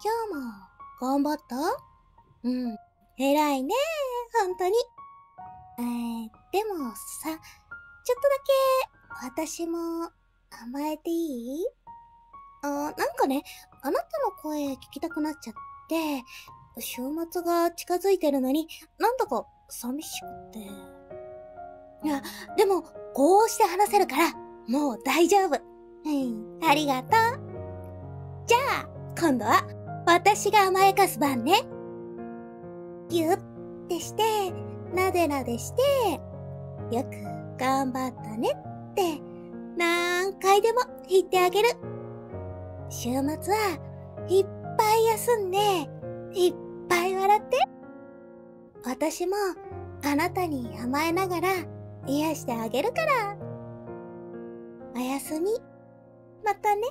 今日も頑張った？偉いね、ほんとに。でもさ、ちょっとだけ私も甘えていい？なんかね、あなたの声聞きたくなっちゃって、週末が近づいてるのに、なんだか寂しくて。いや、でも、こうして話せるから、もう大丈夫。ありがとう。じゃあ、今度は、私が甘やかす番ね。ぎゅってして、なでなでして、よく頑張ったねって、何回でも言ってあげる。週末はいっぱい休んで、いっぱい笑って。私もあなたに甘えながら癒してあげるから。おやすみ。またね。